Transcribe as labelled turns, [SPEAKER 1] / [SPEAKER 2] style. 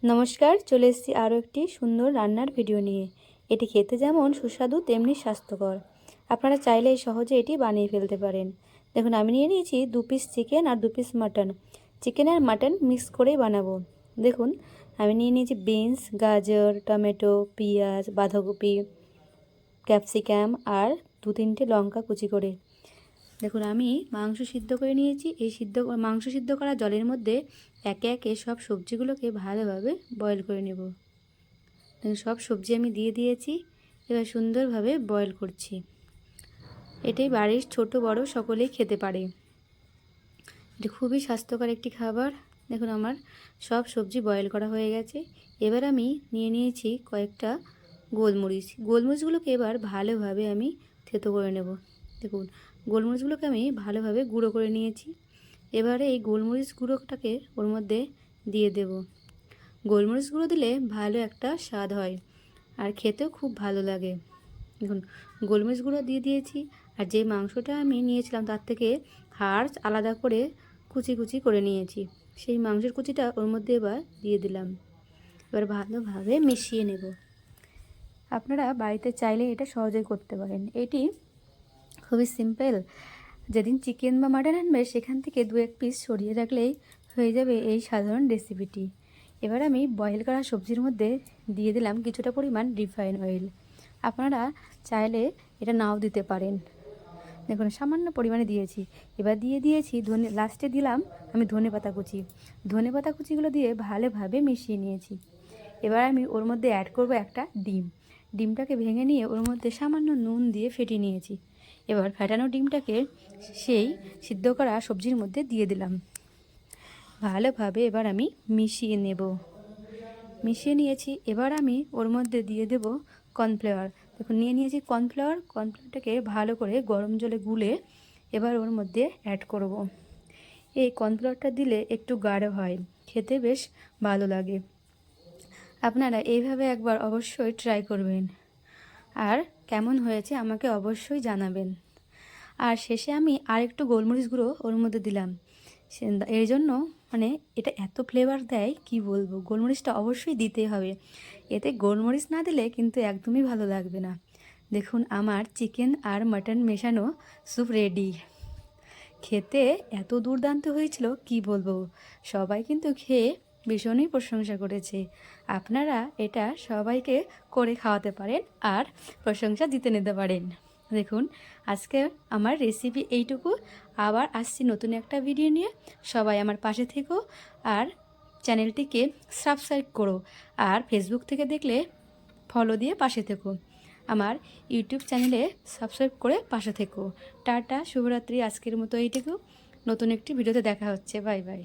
[SPEAKER 1] নমস্কার, চলে এসেছি আরও একটি সুন্দর রান্নার ভিডিও নিয়ে। এটি খেতে যেমন সুস্বাদু তেমনি স্বাস্থ্যকর। আপনারা চাইলে সহজে এটি বানিয়ে ফেলতে পারেন। দেখুন, আমি নিয়ে নিয়েছি 2 পিস চিকেন আর 2 পিস মাটন। চিকেন আর মাটন মিক্স করেই বানাবো। দেখুন, আমি নিয়ে নিয়েছি বিনস, গাজর, টমেটো, পেঁয়াজ, বাঁধাকপি, ক্যাপসিকাম আর 2-3টে লঙ্কা কুচি করে। দেখুন, আমি মাংস সিদ্ধ করে নিয়েছি। এই মাংস সিদ্ধ করা জলের মধ্যে একে একে সব সবজিগুলোকে ভালোভাবে বয়েল করে নেব। দেখুন, সব সবজি আমি দিয়ে দিয়েছি। এবার সুন্দরভাবে বয়েল করছি। এটাই বাড়ির ছোট বড় সকলেই খেতে পারে। এটা খুবই স্বাস্থ্যকর একটি খাবার। দেখুন, আমার সব সবজি বয়েল করা হয়ে গেছে। এবার আমি নিয়ে নিয়েছি কয়েকটা গোলমরিচগুলোকে এবার ভালোভাবে আমি থেতো করে নেব। দেখুন, গোলমরিচগুলোকে আমি ভালোভাবে গুঁড়ো করে নিয়েছি। এবারে এই গোলমরিচ গুঁড়োটাকে ওর মধ্যে দিয়ে দেব। গোলমরিচ গুঁড়ো দিলে ভালো একটা স্বাদ হয় আর খেতেও খুব ভালো লাগে। দেখুন, গোলমরিচ গুঁড়ো দিয়ে দিয়েছি। আর যে মাংসটা আমি নিয়েছিলাম তার থেকে হাড় আলাদা করে কুচি কুচি করে নিয়েছি। সেই মাংসের কুচিটা ওর মধ্যে এবার দিয়ে দিলাম। এবার ভালোভাবে মিশিয়ে নেব। আপনারা বাড়িতে চাইলে এটা সহজেই করতে পারেন। এটি খুবই সিম্পল। যেদিন চিকেন বা মাটন আনবে সেখান থেকে 2-1 পিস সরিয়ে রাখলেই হয়ে যাবে এই সাধারণ রেসিপিটি। এবার আমি বয়েল করা সবজির মধ্যে দিয়ে দিলাম কিছুটা পরিমাণ রিফাইন অয়েল। আপনারা চাইলে এটা নাও দিতে পারেন। দেখুন, সামান্য পরিমাণে দিয়েছি। এবার দিয়ে দিয়েছি লাস্টে দিলাম আমি ধনেপাতা কুচিগুলো দিয়ে ভালোভাবে মিশিয়ে নিয়েছি। এবার আমি ওর মধ্যে অ্যাড করব একটা ডিমটাকে ভেঙে নিয়ে ওর মধ্যে সামান্য নুন দিয়ে ফেটিয়ে নিয়েছি। এবার ফেটানো ডিমটাকে সেই সিদ্ধ করা সবজির মধ্যে দিয়ে দিলাম। ভালোভাবে এবার আমি মিশিয়ে নিয়েছি। এবার আমি ওর মধ্যে দিয়ে দেব কর্নফ্লাওয়ার। দেখুন, নিয়ে নিয়েছি কর্নফ্লাওয়ারটাকে ভালো করে গরম জলে গুলে এবার ওর মধ্যে অ্যাড করব। এই কর্নফ্লাওয়ারটা দিলে একটু গাঢ় হয়, খেতে বেশ ভালো লাগে। আপনারা এইভাবে একবার অবশ্যই ট্রাই করবেন আর কেমন হয়েছে আমাকে অবশ্যই জানাবেন। আর শেষে আমি আরেকটু গোলমরিচ গুঁড়ো ওর মধ্যে দিলাম। এর জন্য এটা এত ফ্লেভার দেয় কি বলবো। গোলমরিচটা অবশ্যই দিতেই হবে। এতে গোলমরিচ না দিলে কিন্তু একদমই ভালো লাগবে না। দেখুন, আমার চিকেন আর মাটন মেশানো স্যুপ রেডি। খেতে এত দুর্দান্ত হয়েছিল কি বলবো। সবাই কিন্তু খেয়ে ভীষণই প্রশংসা করেছে। আপনারা এটা সবাইকে করে খাওয়াতে পারেন আর প্রশংসা দিতে নিতে পারেন। দেখুন, আজকে আমার রেসিপি এইটুকু। আবার আসছি নতুন একটা ভিডিও নিয়ে। সবাই আমার পাশে থেকো আর চ্যানেলটিকে সাবস্ক্রাইব করো। আর ফেসবুক থেকে দেখলে ফলো দিয়ে পাশে থেকো। আমার ইউটিউব চ্যানেলে সাবস্ক্রাইব করে পাশে থেকো। টাটা, শুভরাত্রি। আজকের মতো এইটুকু। নতুন একটি ভিডিওতে দেখা হচ্ছে। Bye bye.